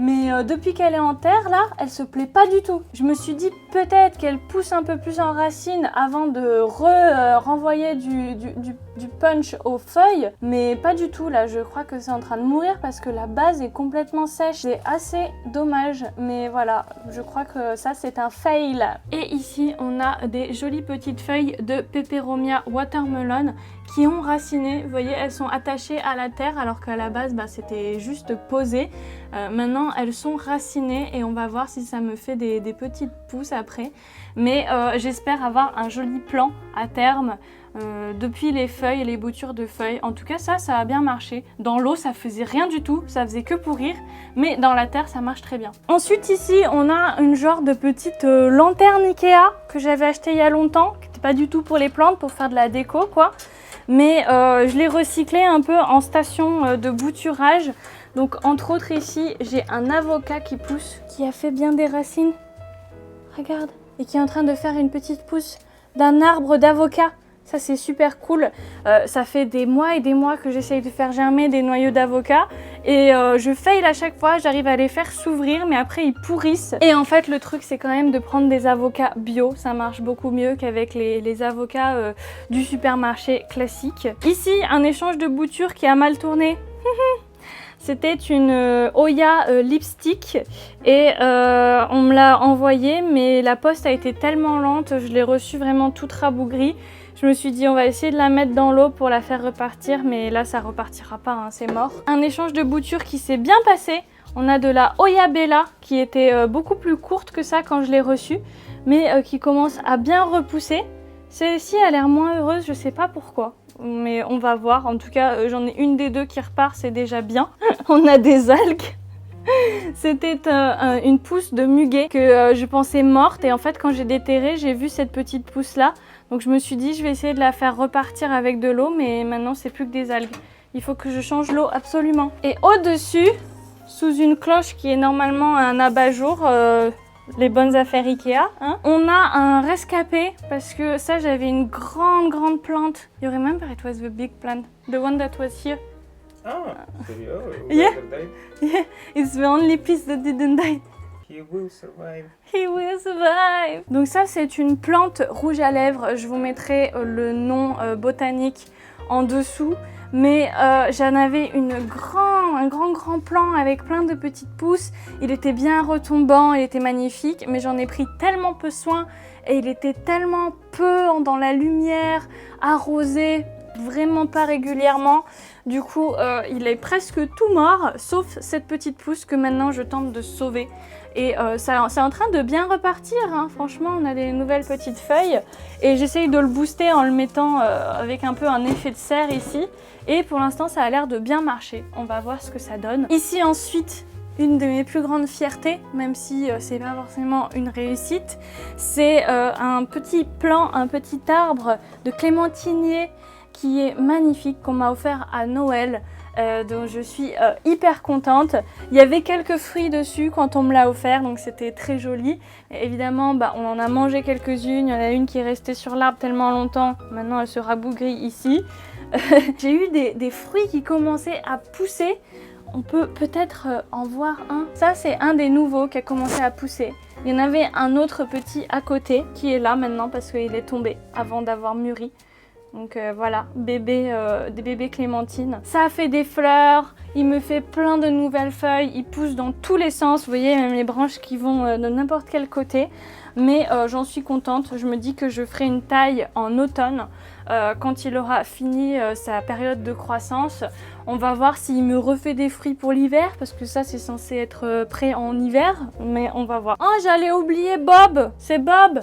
Mais depuis qu'elle est en terre, là, elle se plaît pas du tout. Je me suis dit peut-être qu'elle pousse un peu plus en racine avant de renvoyer du punch aux feuilles. Mais pas du tout, là. Je crois que c'est en train de mourir parce que la base est complètement sèche. C'est assez dommage. Mais voilà, je crois que ça, c'est un fail. Et ici, on a des jolies petites feuilles de Peperomia watermelon qui ont raciné. Vous voyez, elles sont attachées à la terre alors qu'à la base, c'était juste posé. Maintenant, elles sont racinées et on va voir si ça me fait des petites pousses après. Mais j'espère avoir un joli plan à terme depuis les feuilles et les boutures de feuilles. En tout cas, ça a bien marché. Dans l'eau, ça faisait rien du tout, ça faisait que pourrir. Mais dans la terre, ça marche très bien. Ensuite, ici, on a une genre de petite lanterne Ikea que j'avais achetée il y a longtemps, qui n'était pas du tout pour les plantes, pour faire de la déco, quoi. Mais je l'ai recyclée un peu en station de bouturage. Donc entre autres ici, j'ai un avocat qui pousse, qui a fait bien des racines. Regarde. Et qui est en train de faire une petite pousse d'un arbre d'avocat. Ça, c'est super cool. Ça fait des mois et des mois que j'essaye de faire germer des noyaux d'avocat. Et je fail à chaque fois, j'arrive à les faire s'ouvrir, mais après ils pourrissent. Et en fait, le truc, c'est quand même de prendre des avocats bio. Ça marche beaucoup mieux qu'avec les avocats du supermarché classique. Ici, un échange de boutures qui a mal tourné. C'était une Oya lipstick et on me l'a envoyé, mais la poste a été tellement lente, je l'ai reçue vraiment toute rabougrie. Je me suis dit on va essayer de la mettre dans l'eau pour la faire repartir, mais là ça repartira pas, hein, c'est mort. Un échange de boutures qui s'est bien passé. On a de la Oya Bella qui était beaucoup plus courte que ça quand je l'ai reçue, mais qui commence à bien repousser. Celle-ci a l'air moins heureuse, je sais pas pourquoi. Mais on va voir. En tout cas, j'en ai une des deux qui repart, c'est déjà bien. On a des algues. C'était une pousse de muguet que je pensais morte. Et en fait, quand j'ai déterré, j'ai vu cette petite pousse-là. Donc je me suis dit, je vais essayer de la faire repartir avec de l'eau. Mais maintenant, c'est plus que des algues. Il faut que je change l'eau absolument. Et au-dessus, sous une cloche qui est normalement un abat-jour, les bonnes affaires Ikea, hein. On a un rescapé parce que ça j'avais une grande plante. You remember it was the big plant, the one that was here. Ah, Yeah. Yeah, it's the only piece that didn't die. He will survive. He will survive. Donc ça c'est une plante rouge à lèvres. Je vous mettrai le nom botanique en dessous. Mais j'en avais un grand plan avec plein de petites pousses. Il était bien retombant, il était magnifique, mais j'en ai pris tellement peu soin et il était tellement peu dans la lumière, arrosé, vraiment pas régulièrement. Du coup, il est presque tout mort, sauf cette petite pousse que maintenant je tente de sauver. Et c'est en train de bien repartir, hein. Franchement, on a des nouvelles petites feuilles. Et j'essaye de le booster en le mettant avec un peu un effet de serre ici. Et pour l'instant, ça a l'air de bien marcher. On va voir ce que ça donne. Ici, ensuite, une de mes plus grandes fiertés, même si c'est pas forcément une réussite, c'est un petit plant, un petit arbre de clémentinier qui est magnifique, qu'on m'a offert à Noël. Donc je suis hyper contente. Il y avait quelques fruits dessus quand on me l'a offert, donc c'était très joli. Et évidemment, on en a mangé quelques-unes. Il y en a une qui est restée sur l'arbre tellement longtemps. Maintenant, elle se rabougrit ici. J'ai eu des fruits qui commençaient à pousser. On peut peut-être en voir un. Ça, c'est un des nouveaux qui a commencé à pousser. Il y en avait un autre petit à côté qui est là maintenant parce qu'il est tombé avant d'avoir mûri. Donc voilà, des bébés clémentines. Ça a fait des fleurs, il me fait plein de nouvelles feuilles, il pousse dans tous les sens. Vous voyez, même les branches qui vont de n'importe quel côté. Mais j'en suis contente, je me dis que je ferai une taille en automne. Quand il aura fini sa période de croissance, on va voir s'il me refait des fruits pour l'hiver, parce que ça c'est censé être prêt en hiver, mais on va voir. Oh, j'allais oublier Bob, c'est Bob.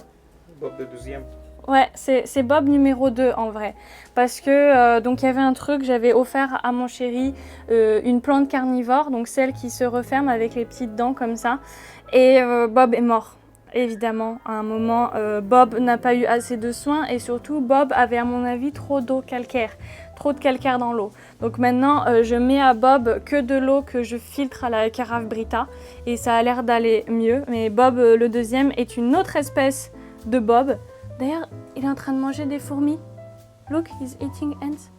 Bob le deuxième. Ouais, c'est Bob numéro 2 en vrai. Parce que donc il y avait un truc, j'avais offert à mon chéri une plante carnivore, donc celle qui se referme avec les petites dents comme ça. Et Bob est mort. Évidemment, à un moment, Bob n'a pas eu assez de soins et surtout Bob avait à mon avis trop d'eau calcaire, trop de calcaire dans l'eau. Donc maintenant, je mets à Bob que de l'eau que je filtre à la carafe Brita et ça a l'air d'aller mieux. Mais Bob le deuxième est une autre espèce de Bob. D'ailleurs, il est en train de manger des fourmis. Look, he's eating ants.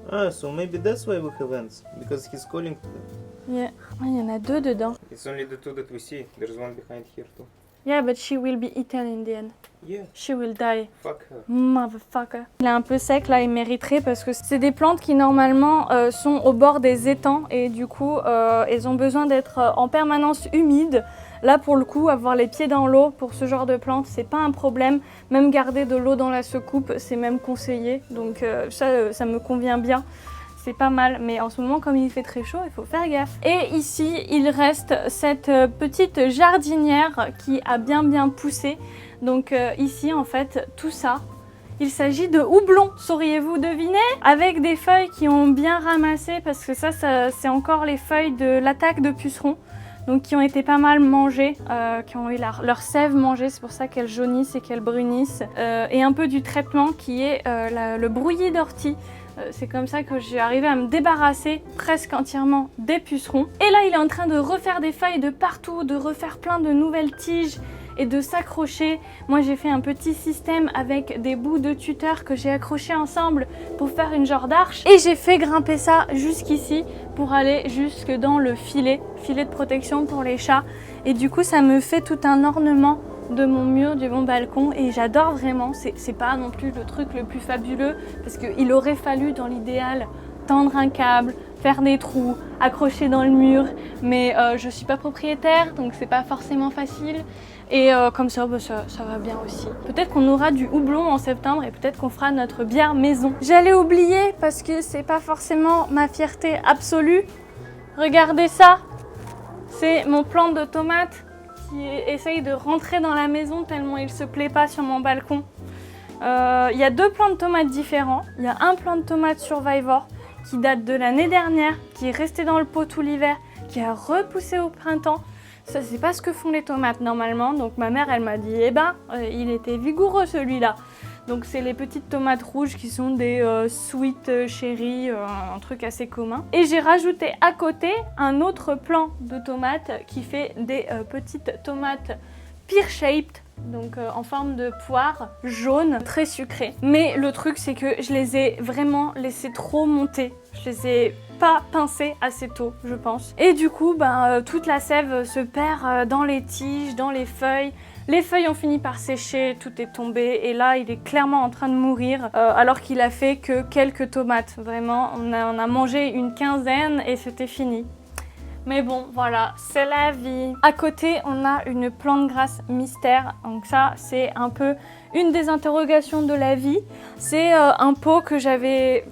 Ah, so maybe that's why we have ants, because he's calling to them. Yeah. Ah, il y en a deux dedans. It's only the two that we see. There's one behind here too. Yeah, but she will be eaten in the end. Yeah, She will die. fuck her. Motherfucker. Il est un peu sec là, il mériterait parce que c'est des plantes qui normalement sont au bord des étangs et du coup elles ont besoin d'être en permanence humides. Là pour le coup, avoir les pieds dans l'eau pour ce genre de plantes, c'est pas un problème. Même garder de l'eau dans la secoupe, c'est même conseillé. Donc ça me convient bien. C'est pas mal, mais en ce moment, comme il fait très chaud, il faut faire gaffe. Et ici, il reste cette petite jardinière qui a bien poussé. Donc ici, en fait, tout ça, il s'agit de houblon, sauriez-vous deviner? Avec des feuilles qui ont bien ramassé, parce que ça c'est encore les feuilles de l'attaque de pucerons. Donc qui ont été pas mal mangées, qui ont eu leur sève mangée, c'est pour ça qu'elles jaunissent et qu'elles brunissent. Et un peu du traitement qui est le brouillis d'ortie. C'est comme ça que j'ai arrivé à me débarrasser presque entièrement des pucerons. Et là, il est en train de refaire des feuilles de partout, de refaire plein de nouvelles tiges. et de s'accrocher. Moi j'ai fait un petit système avec des bouts de tuteur que j'ai accrochés ensemble pour faire une genre d'arche et j'ai fait grimper ça jusqu'ici pour aller jusque dans le filet de protection pour les chats et du coup ça me fait tout un ornement de mon mur, de mon balcon et j'adore vraiment. C'est pas non plus le truc le plus fabuleux parce qu'il aurait fallu dans l'idéal tendre un câble, faire des trous, accrocher dans le mur, mais je suis pas propriétaire donc c'est pas forcément facile et comme ça, ça va bien aussi. Peut-être qu'on aura du houblon en septembre et peut-être qu'on fera notre bière maison. J'allais oublier parce que c'est pas forcément ma fierté absolue. Regardez ça, c'est mon plant de tomates qui essaye de rentrer dans la maison tellement il se plaît pas sur mon balcon. Il y a 2 plants de tomates différents. Il y a un plant de tomates Survivor qui date de l'année dernière, qui est resté dans le pot tout l'hiver, qui a repoussé au printemps. Ça, c'est pas ce que font les tomates normalement. Donc ma mère, elle m'a dit, eh ben, il était vigoureux celui-là. Donc c'est les petites tomates rouges qui sont des sweet cherry, un truc assez commun. Et j'ai rajouté à côté un autre plant de tomates qui fait des petites tomates pear-shaped, donc en forme de poire jaune, très sucrée. Mais le truc c'est que je les ai vraiment laissés trop monter. Je les ai pas pincés assez tôt, je pense. Et du coup, toute la sève se perd dans les tiges, dans les feuilles. Les feuilles ont fini par sécher, tout est tombé et là il est clairement en train de mourir alors qu'il a fait que quelques tomates. Vraiment, on a mangé une quinzaine et c'était fini. Mais bon, voilà, c'est la vie. À côté, on a une plante grasse mystère. Donc ça, c'est un peu une des interrogations de la vie. C'est un pot que j'avais...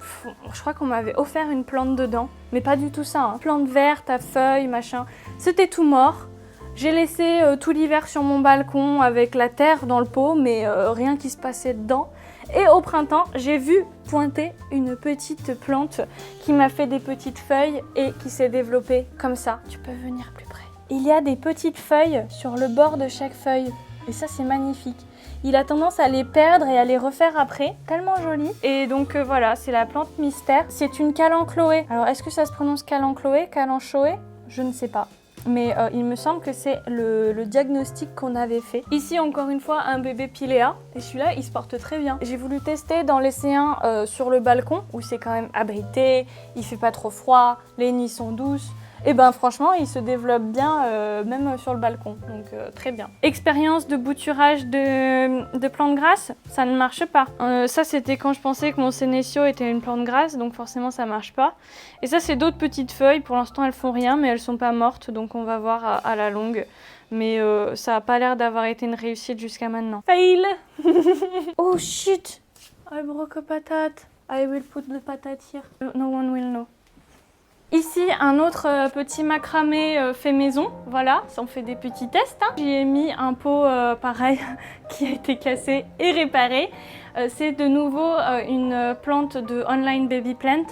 Je crois qu'on m'avait offert une plante dedans. Mais pas du tout ça, hein. Plante verte à feuilles, machin. C'était tout mort. J'ai laissé tout l'hiver sur mon balcon avec la terre dans le pot, mais rien qui se passait dedans. Et au printemps, j'ai vu pointer une petite plante qui m'a fait des petites feuilles et qui s'est développée comme ça. Tu peux venir plus près. Il y a des petites feuilles sur le bord de chaque feuille et ça c'est magnifique. Il a tendance à les perdre et à les refaire après, tellement joli. Et donc voilà, c'est la plante mystère. C'est une calanchoé. Alors est-ce que ça se prononce calanchoé, calanchoé? Je ne sais pas. Mais il me semble que c'est le diagnostic qu'on avait fait. Ici, encore une fois, un bébé Pilea. Et celui-là, il se porte très bien. J'ai voulu tester dans l'océan sur le balcon, où c'est quand même abrité, il fait pas trop froid, les nids sont douces. Et ben franchement, il se développe bien, même sur le balcon. Donc très bien. Expérience de bouturage de plantes grasses, ça ne marche pas. Ça, c'était quand je pensais que mon sénécio était une plante grasse, donc forcément, ça marche pas. Et ça, c'est d'autres petites feuilles. Pour l'instant, elles font rien, mais elles sont pas mortes, donc on va voir à la longue. Mais ça a pas l'air d'avoir été une réussite jusqu'à maintenant. Fail. Oh shit! I broke a patate. I will put the patate here. No one will know. Ici, un autre petit macramé fait maison, voilà, ça on fait des petits tests. Hein. J'y ai mis un pot pareil qui a été cassé et réparé. C'est de nouveau une plante de Online Baby Plant,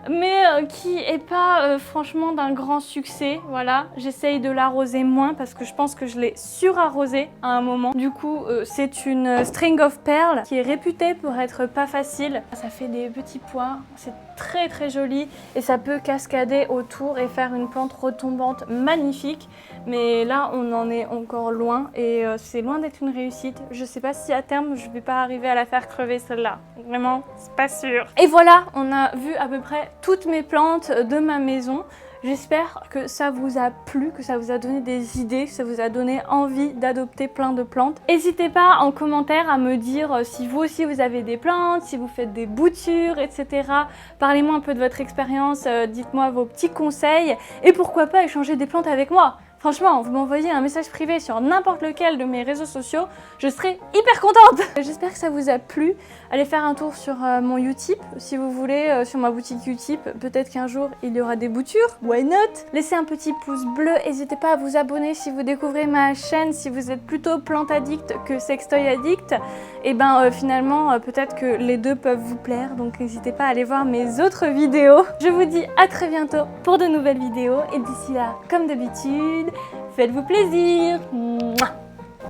mais qui est pas franchement d'un grand succès, voilà. J'essaye de l'arroser moins parce que je pense que je l'ai surarrosée à un moment. Du coup, c'est une String of Pearls qui est réputée pour être pas facile. Ça fait des petits pois, c'est très très joli et ça peut cascader autour et faire une plante retombante magnifique. Mais là, on en est encore loin et c'est loin d'être une réussite. Je sais pas si à terme, je vais pas arriver à la faire crever celle-là. Vraiment, c'est pas sûr. Et voilà, on a vu à peu près toutes mes plantes de ma maison. J'espère que ça vous a plu, que ça vous a donné des idées, que ça vous a donné envie d'adopter plein de plantes. N'hésitez pas en commentaire à me dire si vous aussi vous avez des plantes, si vous faites des boutures, etc. Parlez-moi un peu de votre expérience, dites-moi vos petits conseils et pourquoi pas échanger des plantes avec moi. Franchement, vous m'envoyez un message privé sur n'importe lequel de mes réseaux sociaux, je serai hyper contente. J'espère que ça vous a plu. Allez faire un tour sur mon Utip si vous voulez, sur ma boutique Utip. Peut-être qu'un jour il y aura des boutures, why not? Laissez un petit pouce bleu, n'hésitez pas à vous abonner si vous découvrez ma chaîne, si vous êtes plutôt plante addict que sextoy addict. Et ben finalement, peut-être que les deux peuvent vous plaire, donc n'hésitez pas à aller voir mes autres vidéos. Je vous dis à très bientôt pour de nouvelles vidéos et d'ici là, comme d'habitude, faites-vous plaisir. Mouah.